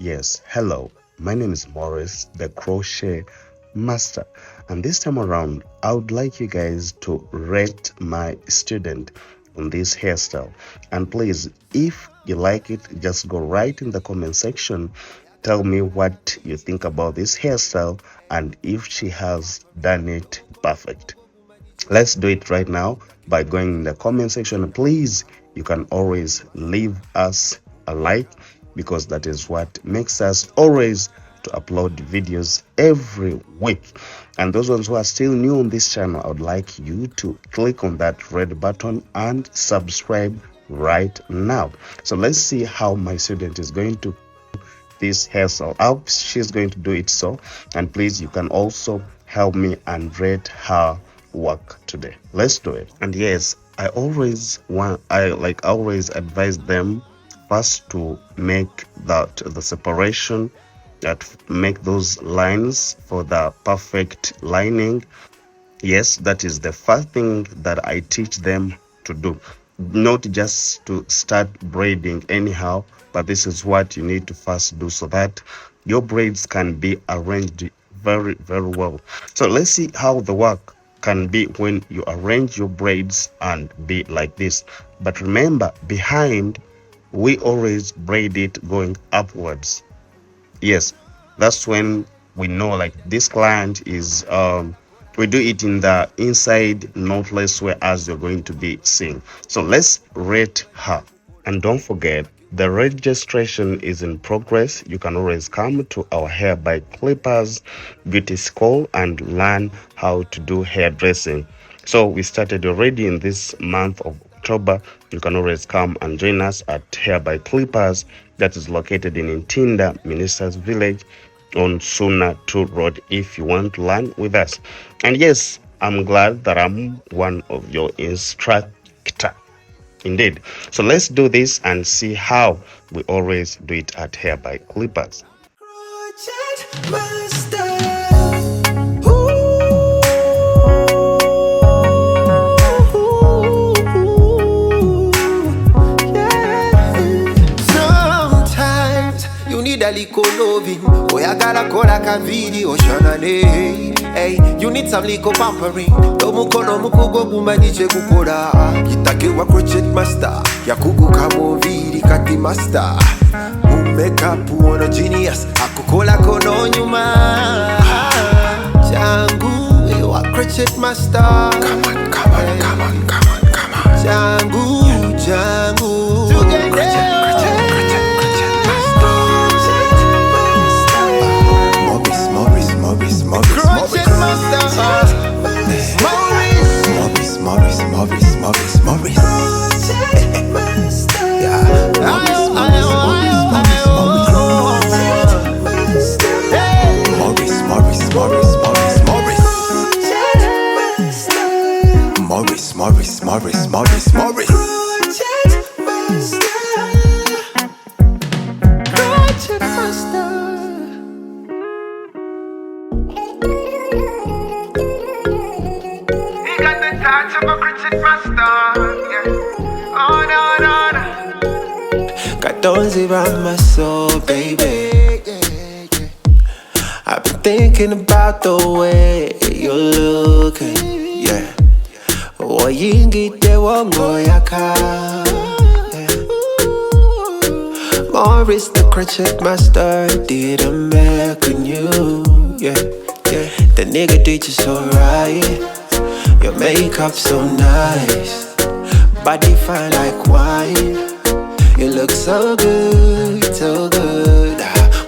Yes, hello. My name is Morris, the crochet master. And this time around, I would like you guys to rate my student on this hairstyle. And please, if you like it, just go right in the comment section. Tell me what you think about this hairstyle and if she has done it perfect. Let's do it right now by going in the comment section. Please, you can always leave us a like because that is what makes us always to upload videos every week. And those ones who are still new on this channel, I would like you to click on that red button and subscribe right now. So let's see how my student is going to this hairstyle, how she's going to do it. So, and please, you can also help me and rate her work today. Let's do it. And yes, I always advise them first to make the separation, that make those lines for the perfect lining. Yes, that is the first thing that I teach them to do, not just to start braiding anyhow, but this is what you need to first do so that your braids can be arranged very well. So let's see how the work can be when you arrange your braids and be like this. But remember, behind we always braid it going upwards. Yes, that's when we know like this client is we do it in the inside knotless way as you're going to be seeing. So let's rate her. And don't forget, the registration is in progress. You can always come to our Hair by Clippers beauty school and learn how to do hairdressing. So we started already in this month of October. You can always come and join us at Hair by Clippers, that is located in Intinda, Ministers Village, on Suna 2 Road, if you want to learn with us. And yes, I'm glad that I'm one of your instructor. Indeed. So let's do this and see how we always do it at Hair by Clippers. A little loving, oh, I gotta call like a video, Shanane. Hey, you need some little pampering. Domuko no mukugo bumaniche kukora. Kitake wa crochet master, yakugu kamo viri kati master. Makeup one genius, akukola kono nyuma. Jangu, wa crochet master. Come on. Jangu. Together. Morris. Touch of a crochet master, yeah. Oh no. Got those around my soul, baby. I've been thinking about the way you're looking, yeah. Oh, you get the one boy I can. Morris, the crochet master, didn't make on you, yeah. The nigga did you so right. Your makeup so nice, body fine like wine. You look so good.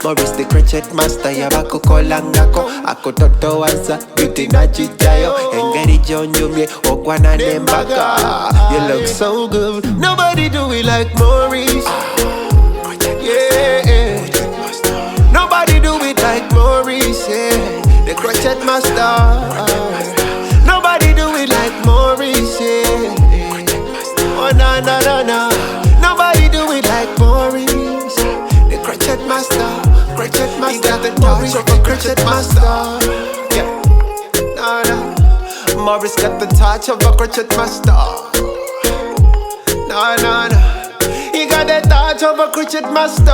Morris the crochet master, yabako kolangako. Ako toto wansa, beauty na chichayo. Engeri jonyo mye, okwana nembaka. You look so good, nobody do it like Morris. Yeah, nobody do it like Morris, yeah. The crochet master. Nobody do it like Morris, yeah. Oh no. Nobody do it like Morris. The crochet master. He got the touch of a crochet master. Yeah. No. Morris got the touch of a crochet master. No. He got the touch of a crochet master.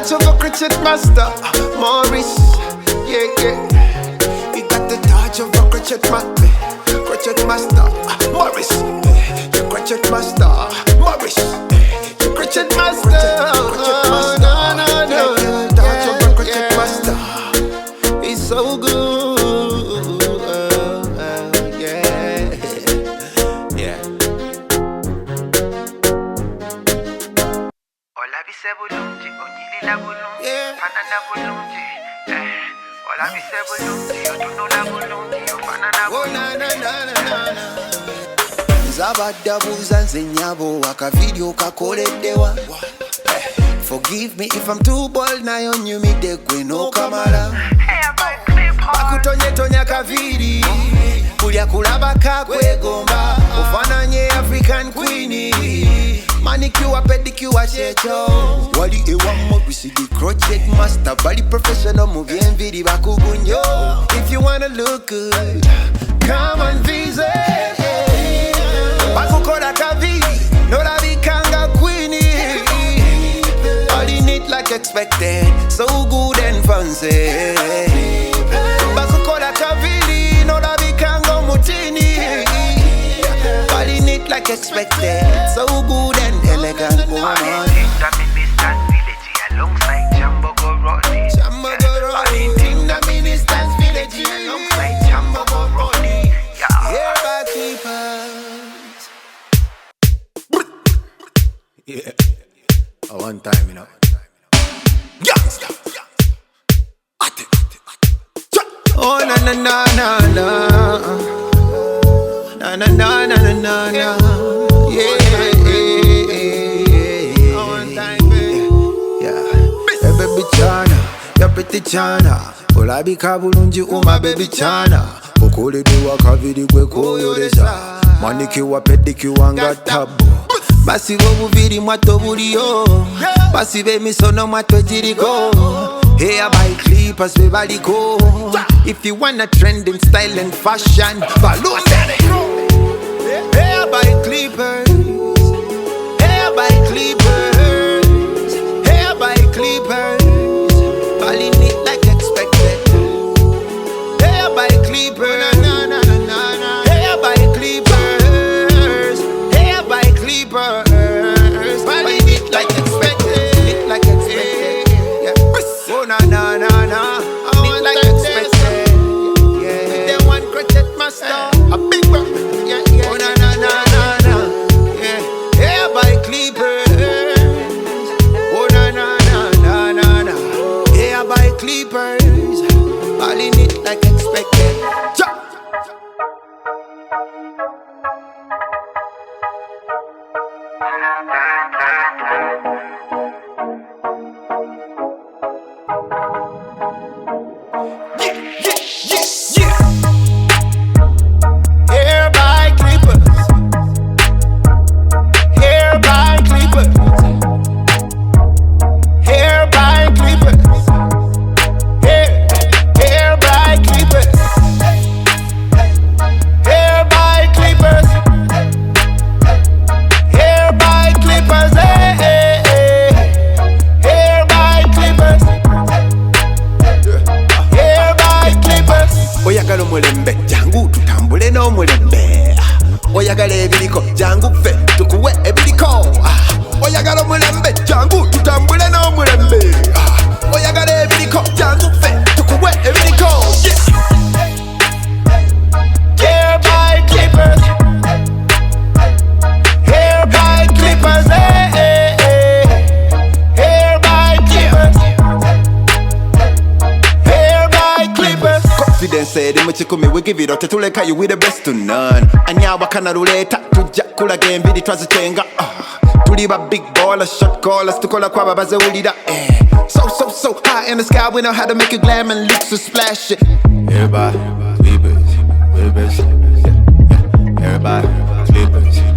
touch of a crochet master, Morris. Yeah, yeah. You got the touch of a crochet master, Morris. You crochet master, Morris. You crochet master, no. Touch of a crochet master. It's so good, yeah, yeah. Ola bise bulungi, onyilila bulungi, fanana bulungi. Ola bise bulungi, otunula bulungi, ofanana bulungi. Zabadda buuza nze nnyabo akavidiyo kakoleddewa. Forgive me if I'm too bold, nayo nyumidde gwe n'okamala. Bakutonyetonya kaviri, kulya kulaba kakwegomba, ofananye African Queen. Manicure, pedicure, checho. Wali ewa Morris, the crochet master, bali professional, movie and video bakugunyo. If you wanna look good, come and visit. Bakukola kaviri, no la bikanga Queenie. All in it like expected, so good and fancy. Bakukola kaviri, no la bikanga mutini. All in it like expected, so good and elegant woman. All in the minister's village alongside Jambo Goroni. Hair keepers. Yeah. One time, you know. Gangsta. Oh na na na na na. Na na na na na na. Yeah. One time, baby. Yeah. Hey baby Chana, ya pretty Chana. Olabika bulungi uma baby Chana. Okoleddewa kaviri gwe koyolesa. Manicure pedicure nga tabu. Basiba obuviri mwato buliyo. Basiba emisono mwato giriko. Hair by clippers we baliko. If you wanna trend in style and fashion, balloon daddy. Hair by clippers. Hair by clippers. Hair by clippers. Balling it like expected. Hair by clippers. Hair by clippers. Hair by clippers. Balling it like expected. It like expected. Yeah. Oh na na na na. It like expected. Yeah. They want crochet master. A big one. Yeah yeah. Oh na na na na na. Yeah. Hair by clippers. Oh na na na na na na. Hair by clippers. Balling it like expected. Chop. Hair by clippers. Hair by clippers. Hair by clippers. Hair by clippers. Hair by clippers. Hair by clippers. Hair by clippers. Hair by clippers. Oyagala omulembe jangu tutambule n'omulembe. Oyagala ebiriko jangu ffe tukuwe ebiriko. Oyagala omulembe jangu tutambule n'omulembe. Oyagala ebiriko jangu ffe tukuwe ebiriko. Hair by clippers. Hair by clippers. Hair by clippers. Hair by clippers. Confidence said in muchikumi we give it out tetuleka you with the best to none. Anyawa kana ruleta tujja kulaga embiri twazitenga. Tuli ba big baller, shot callers tukola kwaba bazewulira. So high in the sky we know how to make it glam and look so splash it. Everybody, clippers, everybody, clippers.